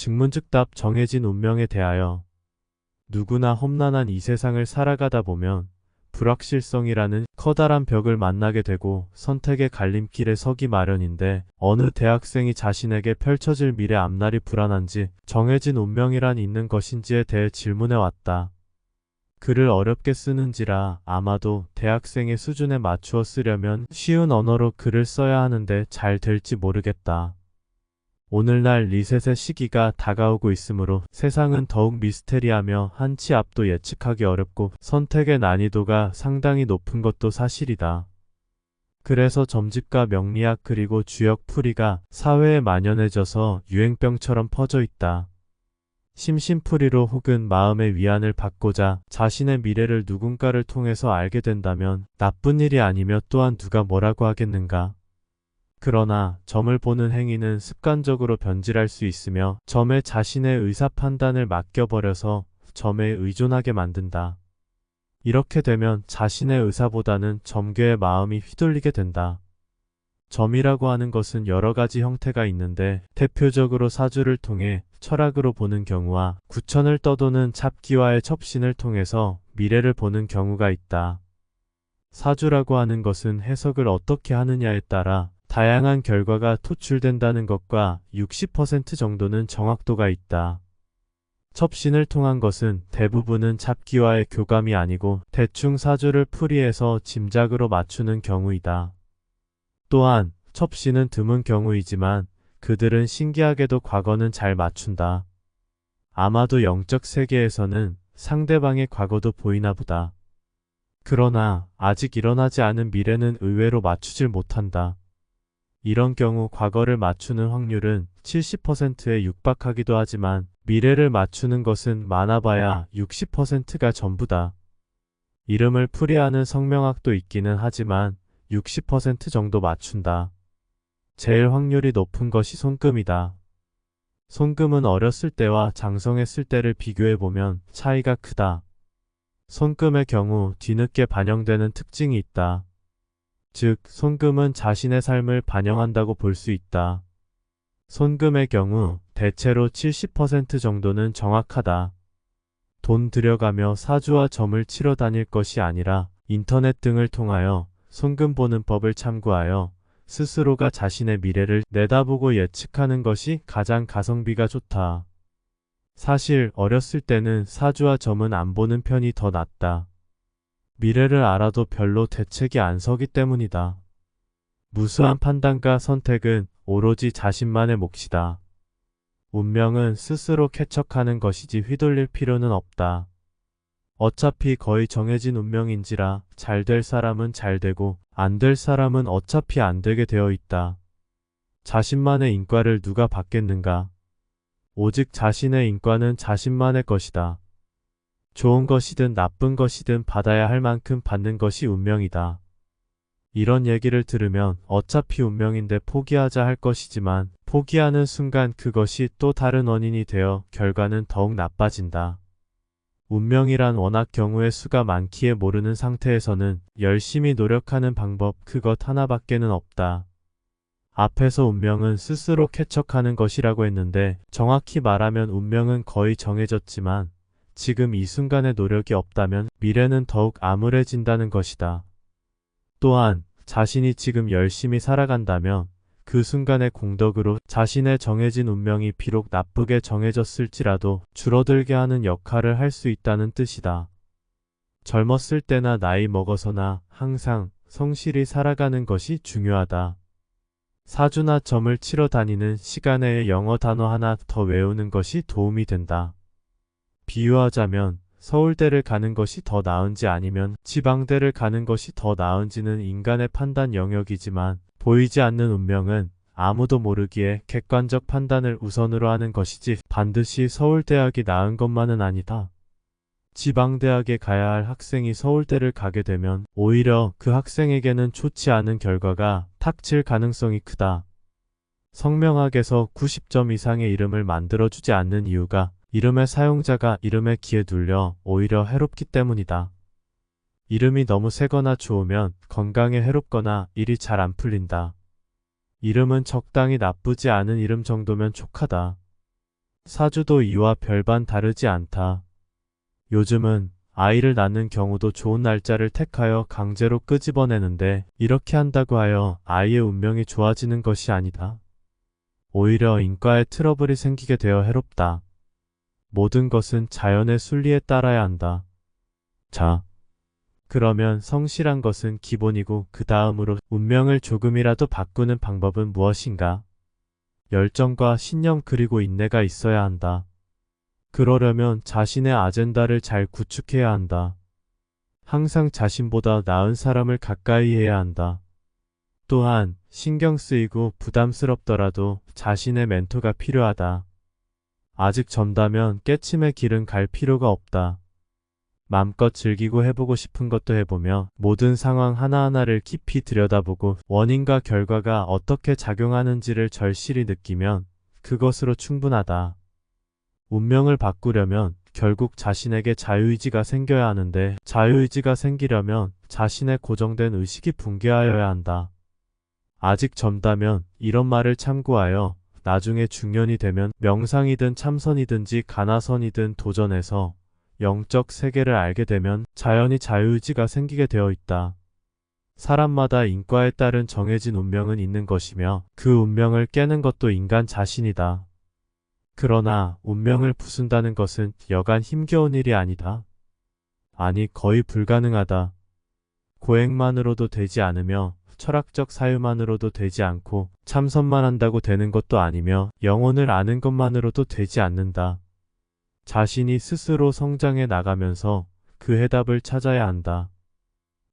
증문즉답 정해진 운명에 대하여 누구나 험난한 이 세상을 살아가다 보면 불확실성이라는 커다란 벽을 만나게 되고 선택의 갈림길에 서기 마련인데 어느 대학생이 자신에게 펼쳐질 미래 앞날이 불안한지 정해진 운명이란 있는 것인지에 대해 질문해 왔다. 글을 어렵게 쓰는지라 아마도 대학생의 수준에 맞추어 쓰려면 쉬운 언어로 글을 써야 하는데 잘 될지 모르겠다. 오늘날 리셋의 시기가 다가오고 있으므로 세상은 더욱 미스테리하며 한 치 앞도 예측하기 어렵고 선택의 난이도가 상당히 높은 것도 사실이다. 그래서 점집과 명리학 그리고 주역 풀이가 사회에 만연해져서 유행병처럼 퍼져 있다. 심심풀이로 혹은 마음의 위안을 받고자 자신의 미래를 누군가를 통해서 알게 된다면 나쁜 일이 아니며 또한 누가 뭐라고 하겠는가. 그러나 점을 보는 행위는 습관적으로 변질할 수 있으며 점에 자신의 의사 판단을 맡겨버려서 점에 의존하게 만든다. 이렇게 되면 자신의 의사보다는 점괘의 마음이 휘둘리게 된다. 점이라고 하는 것은 여러 가지 형태가 있는데 대표적으로 사주를 통해 철학으로 보는 경우와 구천을 떠도는 찹기와의 첩신을 통해서 미래를 보는 경우가 있다. 사주라고 하는 것은 해석을 어떻게 하느냐에 따라 다양한 결과가 토출된다는 것과 60% 정도는 정확도가 있다. 첩신을 통한 것은 대부분은 찹기와의 교감이 아니고 대충 사주를 풀이해서 짐작으로 맞추는 경우이다. 또한 첩신은 드문 경우이지만 그들은 신기하게도 과거는 잘 맞춘다. 아마도 영적 세계에서는 상대방의 과거도 보이나 보다. 그러나 아직 일어나지 않은 미래는 의외로 맞추질 못한다. 이런 경우 과거를 맞추는 확률은 70%에 육박하기도 하지만 미래를 맞추는 것은 많아봐야 60%가 전부다. 이름을 풀이하는 성명학도 있기는 하지만 60% 정도 맞춘다. 제일 확률이 높은 것이 손금이다. 손금은 어렸을 때와 장성했을 때를 비교해보면 차이가 크다. 손금의 경우 뒤늦게 반영되는 특징이 있다. 즉, 손금은 자신의 삶을 반영한다고 볼 수 있다. 손금의 경우 대체로 70% 정도는 정확하다. 돈 들여가며 사주와 점을 치러 다닐 것이 아니라 인터넷 등을 통하여 손금 보는 법을 참고하여 스스로가 자신의 미래를 내다보고 예측하는 것이 가장 가성비가 좋다. 사실 어렸을 때는 사주와 점은 안 보는 편이 더 낫다. 미래를 알아도 별로 대책이 안 서기 때문이다. 무수한 판단과 선택은 오로지 자신만의 몫이다. 운명은 스스로 개척하는 것이지 휘둘릴 필요는 없다. 어차피 거의 정해진 운명인지라 잘 될 사람은 잘 되고 안 될 사람은 어차피 안 되게 되어 있다. 자신만의 인과를 누가 받겠는가? 오직 자신의 인과는 자신만의 것이다. 좋은 것이든 나쁜 것이든 받아야 할 만큼 받는 것이 운명이다. 이런 얘기를 들으면 어차피 운명인데 포기하자 할 것이지만 포기하는 순간 그것이 또 다른 원인이 되어 결과는 더욱 나빠진다. 운명이란 워낙 경우의 수가 많기에 모르는 상태에서는 열심히 노력하는 방법 그것 하나밖에는 없다. 앞에서 운명은 스스로 개척하는 것이라고 했는데 정확히 말하면 운명은 거의 정해졌지만 지금 이 순간의 노력이 없다면 미래는 더욱 암울해진다는 것이다. 또한 자신이 지금 열심히 살아간다면 그 순간의 공덕으로 자신의 정해진 운명이 비록 나쁘게 정해졌을지라도 줄어들게 하는 역할을 할 수 있다는 뜻이다. 젊었을 때나 나이 먹어서나 항상 성실히 살아가는 것이 중요하다. 사주나 점을 치러 다니는 시간에 영어 단어 하나 더 외우는 것이 도움이 된다. 비유하자면 서울대를 가는 것이 더 나은지 아니면 지방대를 가는 것이 더 나은지는 인간의 판단 영역이지만 보이지 않는 운명은 아무도 모르기에 객관적 판단을 우선으로 하는 것이지 반드시 서울대학이 나은 것만은 아니다. 지방대학에 가야 할 학생이 서울대를 가게 되면 오히려 그 학생에게는 좋지 않은 결과가 닥칠 가능성이 크다. 성명학에서 90점 이상의 이름을 만들어주지 않는 이유가 이름의 사용자가 이름에 기에 눌려 오히려 해롭기 때문이다. 이름이 너무 세거나 좋으면 건강에 해롭거나 일이 잘 안 풀린다. 이름은 적당히 나쁘지 않은 이름 정도면 족하다. 사주도 이와 별반 다르지 않다. 요즘은 아이를 낳는 경우도 좋은 날짜를 택하여 강제로 끄집어내는데 이렇게 한다고 하여 아이의 운명이 좋아지는 것이 아니다. 오히려 인과에 트러블이 생기게 되어 해롭다. 모든 것은 자연의 순리에 따라야 한다. 자, 그러면 성실한 것은 기본이고 그 다음으로 운명을 조금이라도 바꾸는 방법은 무엇인가? 열정과 신념 그리고 인내가 있어야 한다. 그러려면 자신의 아젠다를 잘 구축해야 한다. 항상 자신보다 나은 사람을 가까이 해야 한다. 또한 신경 쓰이고 부담스럽더라도 자신의 멘토가 필요하다. 아직 젊다면 깨침의 길은 갈 필요가 없다. 마음껏 즐기고 해보고 싶은 것도 해보며 모든 상황 하나하나를 깊이 들여다보고 원인과 결과가 어떻게 작용하는지를 절실히 느끼면 그것으로 충분하다. 운명을 바꾸려면 결국 자신에게 자유의지가 생겨야 하는데 자유의지가 생기려면 자신의 고정된 의식이 붕괴하여야 한다. 아직 젊다면 이런 말을 참고하여 나중에 중년이 되면 명상이든 참선이든지 가나선이든 도전해서 영적 세계를 알게 되면 자연히 자유의지가 생기게 되어 있다. 사람마다 인과에 따른 정해진 운명은 있는 것이며 그 운명을 깨는 것도 인간 자신이다. 그러나 운명을 부순다는 것은 여간 힘겨운 일이 아니다. 아니 거의 불가능하다. 고행만으로도 되지 않으며 철학적 사유만으로도 되지 않고 참선만 한다고 되는 것도 아니며 영혼을 아는 것만으로도 되지 않는다. 자신이 스스로 성장해 나가면서 그 해답을 찾아야 한다.